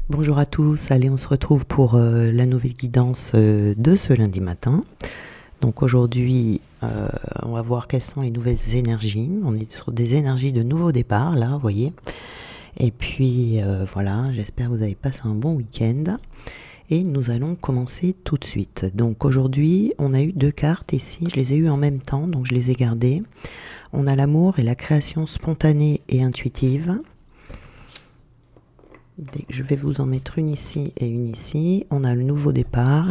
Bonjour à tous, allez on se retrouve pour la nouvelle guidance de ce lundi matin. Donc aujourd'hui on va voir quelles sont les nouvelles énergies. On est sur des énergies de nouveau départ là, vous voyez. Et puis voilà, j'espère que vous avez passé un bon week-end. Et nous allons commencer tout de suite. Donc aujourd'hui on a eu deux cartes ici, je les ai eues en même temps, donc je les ai gardées. On a l'amour et la création spontanée et intuitive. Je vais vous en mettre une ici et une ici. On a le nouveau départ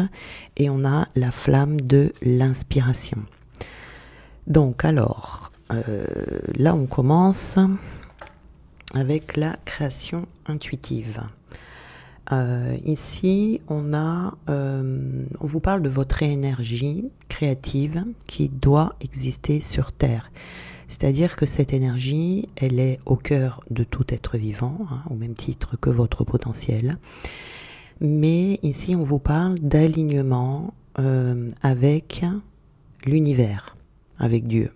et on a la flamme de l'inspiration. Donc alors, là on commence avec la création intuitive. Ici on vous parle de votre énergie créative qui doit exister sur Terre. C'est-à-dire que cette énergie, elle est au cœur de tout être vivant, hein, au même titre que votre potentiel. Mais ici, on vous parle d'alignement avec l'univers, avec Dieu.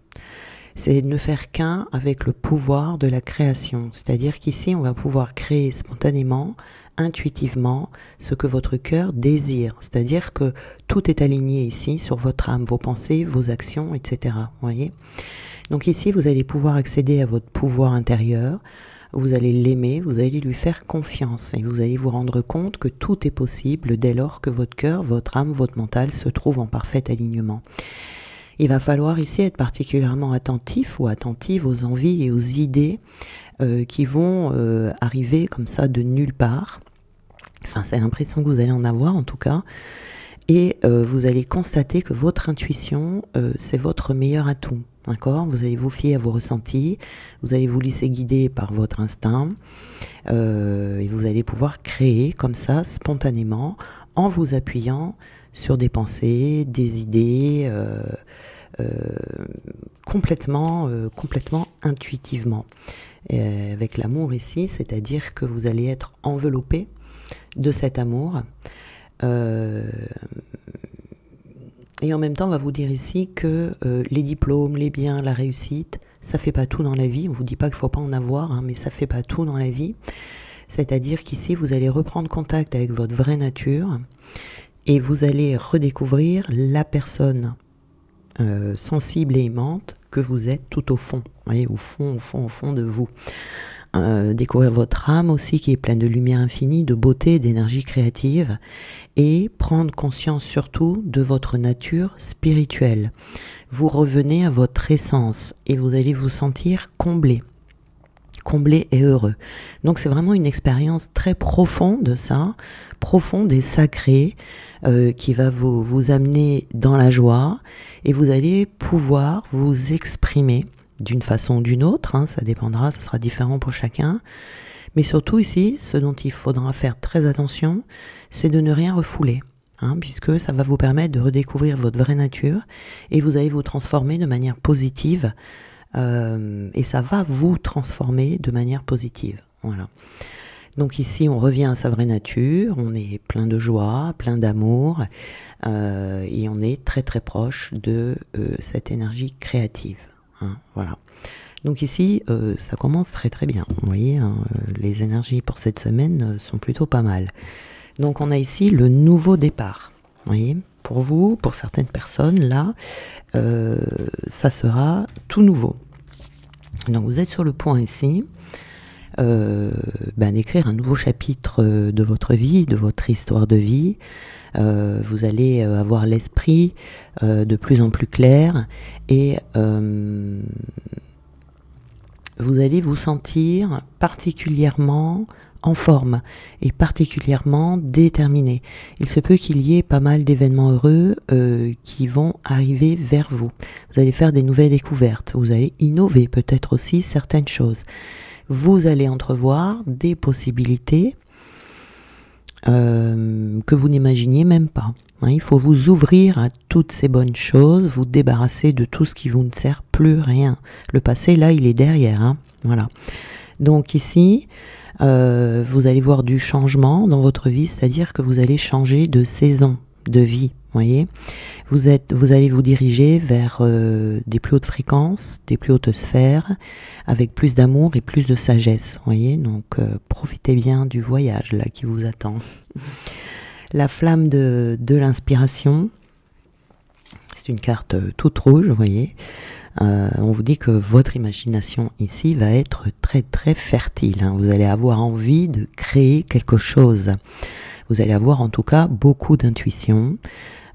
C'est de ne faire qu'un avec le pouvoir de la création. C'est-à-dire qu'ici, on va pouvoir créer spontanément, intuitivement, ce que votre cœur désire. C'est-à-dire que tout est aligné ici sur votre âme, vos pensées, vos actions, etc. Vous voyez ? Donc ici, vous allez pouvoir accéder à votre pouvoir intérieur, vous allez l'aimer, vous allez lui faire confiance et vous allez vous rendre compte que tout est possible dès lors que votre cœur, votre âme, votre mental se trouvent en parfait alignement. Il va falloir ici être particulièrement attentif ou attentive aux envies et aux idées qui vont arriver comme ça de nulle part. Enfin, c'est l'impression que vous allez en avoir en tout cas. Et vous allez constater que votre intuition, c'est votre meilleur atout. D'accord ? Vous allez vous fier à vos ressentis, vous allez vous laisser guider par votre instinct et vous allez pouvoir créer comme ça, spontanément, en vous appuyant sur des pensées, des idées, complètement intuitivement. Et avec l'amour ici, c'est-à-dire que vous allez être enveloppé de cet amour. Et en même temps, on va vous dire ici que les diplômes, les biens, la réussite, ça ne fait pas tout dans la vie. On ne vous dit pas qu'il ne faut pas en avoir, hein, mais ça ne fait pas tout dans la vie. C'est-à-dire qu'ici, vous allez reprendre contact avec votre vraie nature et vous allez redécouvrir la personne sensible et aimante que vous êtes tout au fond. Vous voyez, au fond de vous. Découvrir votre âme aussi qui est pleine de lumière infinie, de beauté, d'énergie créative et prendre conscience surtout de votre nature spirituelle. Vous revenez à votre essence et vous allez vous sentir comblé et heureux. Donc c'est vraiment une expérience très profonde ça, profonde et sacrée qui va vous amener dans la joie et vous allez pouvoir vous exprimer d'une façon ou d'une autre, hein, ça dépendra, ça sera différent pour chacun. Mais surtout ici, ce dont il faudra faire très attention, c'est de ne rien refouler, hein, puisque ça va vous permettre de redécouvrir votre vraie nature et vous allez vous transformer de manière positive et ça va vous transformer de manière positive. Voilà. Donc ici, on revient à sa vraie nature, on est plein de joie, plein d'amour et on est très très proche de cette énergie créative. Hein, voilà. Donc ici, ça commence très très bien. Vous voyez, hein, les énergies pour cette semaine sont plutôt pas mal. Donc on a ici le nouveau départ. Vous voyez, pour vous, pour certaines personnes, là, ça sera tout nouveau. Donc vous êtes sur le point ici d'écrire un nouveau chapitre de votre vie, de votre histoire de vie. Vous allez avoir l'esprit de plus en plus clair et vous allez vous sentir particulièrement en forme et particulièrement déterminé. Il se peut qu'il y ait pas mal d'événements heureux qui vont arriver vers vous. Vous allez faire des nouvelles découvertes, vous allez innover peut-être aussi certaines choses. Vous allez entrevoir des possibilités que vous n'imaginiez même pas. Hein, il faut vous ouvrir à toutes ces bonnes choses, vous débarrasser de tout ce qui vous ne sert plus rien. Le passé, là, il est derrière. Hein, voilà. Donc ici, vous allez voir du changement dans votre vie, c'est-à-dire que vous allez changer de saison, de vie, voyez. Vous allez vous diriger vers des plus hautes fréquences, des plus hautes sphères, avec plus d'amour et plus de sagesse, voyez. Donc profitez bien du voyage là qui vous attend. La flamme de l'inspiration, c'est une carte toute rouge, vous voyez. On vous dit que votre imagination ici va être très très fertile, hein. Vous allez avoir envie de créer quelque chose. Vous allez avoir en tout cas beaucoup d'intuition,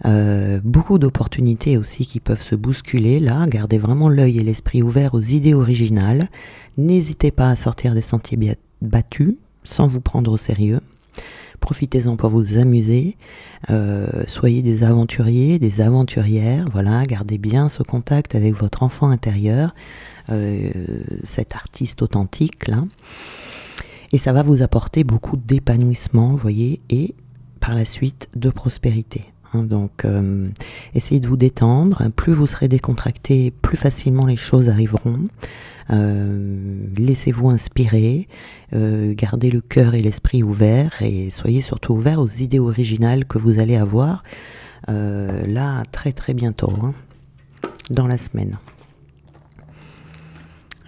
beaucoup d'opportunités aussi qui peuvent se bousculer là. Gardez vraiment l'œil et l'esprit ouverts aux idées originales. N'hésitez pas à sortir des sentiers battus sans vous prendre au sérieux. Profitez-en pour vous amuser, soyez des aventuriers, des aventurières, voilà, gardez bien ce contact avec votre enfant intérieur, cet artiste authentique là, et ça va vous apporter beaucoup d'épanouissement, vous voyez, et par la suite de prospérité. Donc essayez de vous détendre, plus vous serez décontracté, plus facilement les choses arriveront. Laissez-vous inspirer, gardez le cœur et l'esprit ouverts et soyez surtout ouverts aux idées originales que vous allez avoir là très très bientôt, hein, dans la semaine.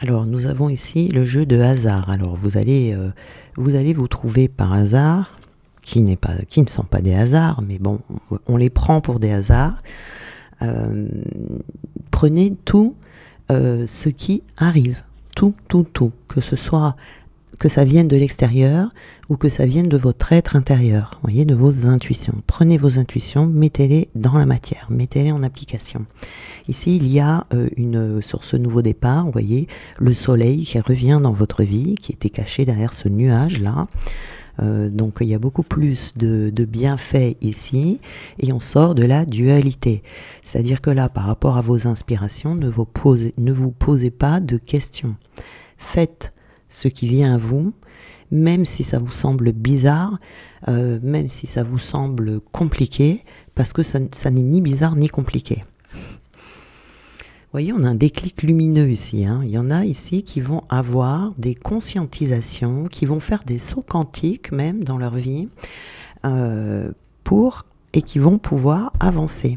Alors nous avons ici le jeu de hasard. Alors vous allez vous trouver par hasard, qui ne sont pas des hasards, mais bon, on les prend pour des hasards. Prenez tout ce qui arrive, tout, que ça vienne de l'extérieur ou que ça vienne de votre être intérieur, vous voyez, de vos intuitions. Prenez vos intuitions, mettez-les dans la matière, mettez-les en application. Ici, il y a sur ce nouveau départ, vous voyez, le soleil qui revient dans votre vie, qui était caché derrière ce nuage-là. Donc il y a beaucoup plus de bienfaits ici et on sort de la dualité. C'est-à-dire que là, par rapport à vos inspirations, ne vous posez pas de questions. Faites ce qui vient à vous, même si ça vous semble bizarre, même si ça vous semble compliqué, parce que ça n'est ni bizarre ni compliqué. Vous voyez, on a un déclic lumineux ici, hein. Il y en a ici qui vont avoir des conscientisations, qui vont faire des sauts quantiques même dans leur vie, et qui vont pouvoir avancer.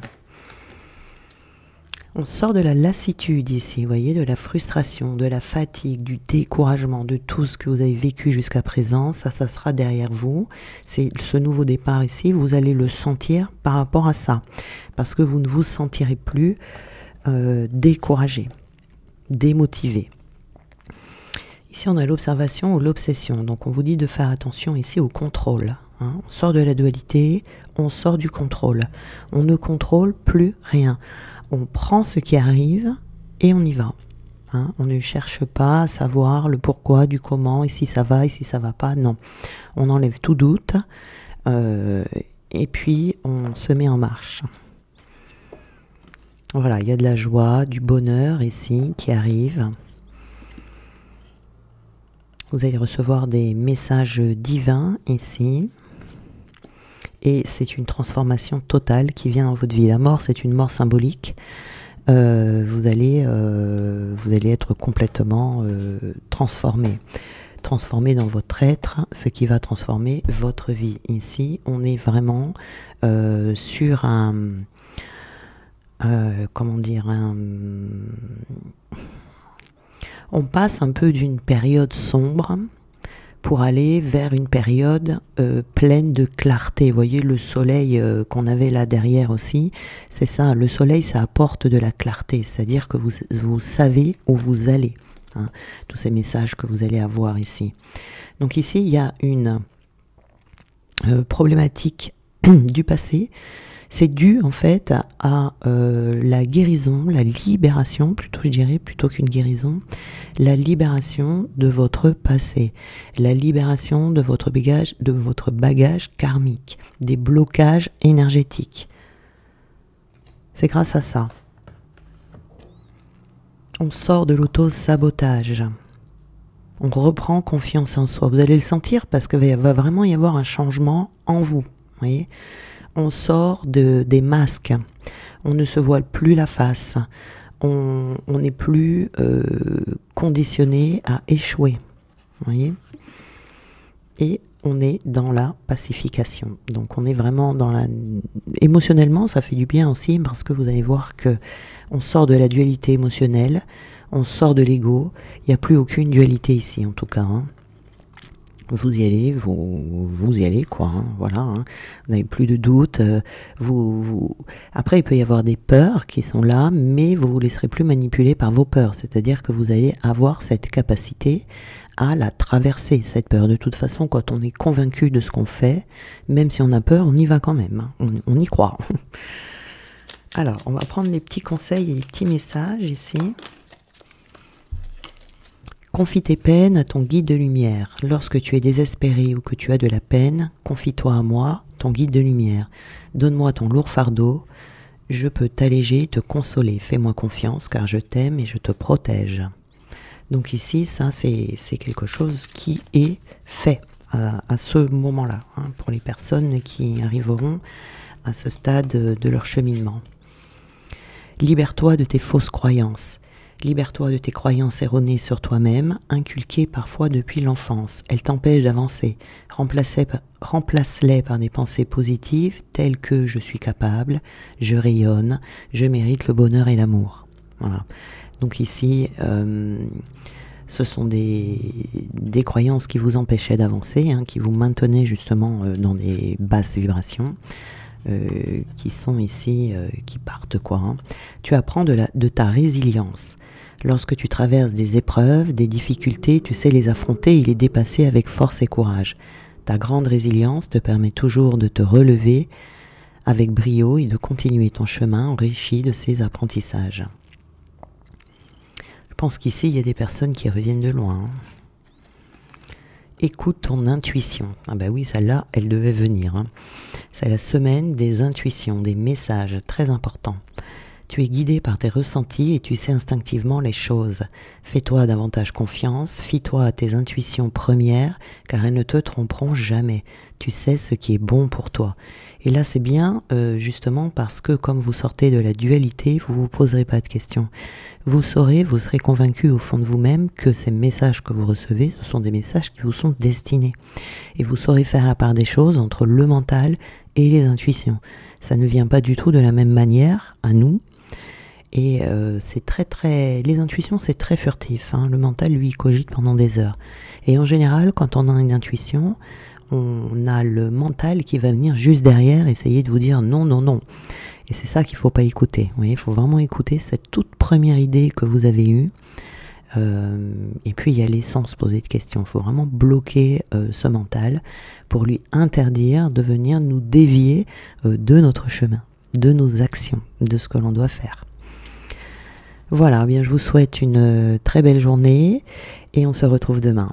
On sort de la lassitude ici, vous voyez, de la frustration, de la fatigue, du découragement, de tout ce que vous avez vécu jusqu'à présent. Ça sera derrière vous. C'est ce nouveau départ ici, vous allez le sentir par rapport à ça, parce que vous ne vous sentirez plus découragé, démotivé. Ici, on a l'observation ou l'obsession. Donc, on vous dit de faire attention ici au contrôle, hein. On sort de la dualité, on sort du contrôle. On ne contrôle plus rien. On prend ce qui arrive et on y va, hein. On ne cherche pas à savoir le pourquoi, du comment, et si ça va, et si ça va pas. Non. On enlève tout doute et puis on se met en marche. Voilà, il y a de la joie, du bonheur ici qui arrive. Vous allez recevoir des messages divins ici. Et c'est une transformation totale qui vient dans votre vie. La mort, c'est une mort symbolique. Vous allez être complètement transformé. Transformé dans votre être, ce qui va transformer votre vie. Ici, on est vraiment sur un... comment dire, on passe un peu d'une période sombre pour aller vers une période pleine de clarté. Vous voyez le soleil qu'on avait là derrière aussi, c'est ça, le soleil ça apporte de la clarté, c'est-à-dire que vous savez où vous allez, hein, tous ces messages que vous allez avoir ici. Donc ici il y a une problématique du passé. C'est dû en fait à la guérison, la libération, plutôt je dirais, plutôt qu'une guérison, la libération de votre passé, la libération de votre bagage karmique, des blocages énergétiques. C'est grâce à ça. On sort de l'auto-sabotage. On reprend confiance en soi. Vous allez le sentir parce qu'il va vraiment y avoir un changement en vous. Vous voyez ? On sort des masques, on ne se voile plus la face, on n'est plus conditionné à échouer, vous voyez. Et on est dans la pacification. Donc on est vraiment dans la... Émotionnellement, ça fait du bien aussi parce que vous allez voir que on sort de la dualité émotionnelle, on sort de l'ego. Il n'y a plus aucune dualité ici en tout cas. Hein. Vous y allez, vous y allez quoi. Hein, voilà. Hein. Vous n'avez plus de doute. Après, il peut y avoir des peurs qui sont là, mais vous vous laisserez plus manipuler par vos peurs. C'est-à-dire que vous allez avoir cette capacité à la traverser, cette peur. De toute façon, quand on est convaincu de ce qu'on fait, même si on a peur, on y va quand même. Hein. On y croit. Alors, on va prendre les petits conseils et les petits messages ici. Confie tes peines à ton guide de lumière. Lorsque tu es désespéré ou que tu as de la peine, confie-toi à moi, ton guide de lumière. Donne-moi ton lourd fardeau. Je peux t'alléger, te consoler. Fais-moi confiance car je t'aime et je te protège. Donc ici, ça c'est quelque chose qui est fait à ce moment-là, hein, pour les personnes qui arriveront à ce stade de leur cheminement. Libère-toi de tes fausses croyances. Libère-toi de tes croyances erronées sur toi-même, inculquées parfois depuis l'enfance. Elles t'empêchent d'avancer. Remplace-les par des pensées positives telles que je suis capable, je rayonne, je mérite le bonheur et l'amour. Voilà. Donc ici, ce sont des croyances qui vous empêchaient d'avancer, hein, qui vous maintenaient justement dans des basses vibrations. Qui sont ici, qui partent quoi. Hein. Tu apprends de ta résilience. Lorsque tu traverses des épreuves, des difficultés, tu sais les affronter et les dépasser avec force et courage. Ta grande résilience te permet toujours de te relever avec brio et de continuer ton chemin enrichi de ces apprentissages. Je pense qu'ici, il y a des personnes qui reviennent de loin. Hein. Écoute ton intuition. Ah bah oui, celle-là, elle devait venir. Hein. C'est la semaine des intuitions, des messages très importants. Tu es guidé par tes ressentis et tu sais instinctivement les choses. Fais-toi davantage confiance, fie-toi à tes intuitions premières, car elles ne te tromperont jamais. Tu sais ce qui est bon pour toi. Et là, c'est bien, justement, parce que comme vous sortez de la dualité, vous ne vous poserez pas de questions. Vous saurez, vous serez convaincu au fond de vous-même que ces messages que vous recevez, ce sont des messages qui vous sont destinés. Et vous saurez faire la part des choses entre le mental et les intuitions. Ça ne vient pas du tout de la même manière à nous. Et c'est les intuitions, c'est très furtif. Hein. Le mental, lui, cogite pendant des heures. Et en général, quand on a une intuition, on a le mental qui va venir juste derrière, essayer de vous dire non, non, non. Et c'est ça qu'il ne faut pas écouter. Vous voyez, il faut vraiment écouter cette toute première idée que vous avez eue. Et puis y aller sans se poser de questions. Il faut vraiment bloquer ce mental pour lui interdire de venir nous dévier de notre chemin, de nos actions, de ce que l'on doit faire. Voilà, bien je vous souhaite une très belle journée et on se retrouve demain.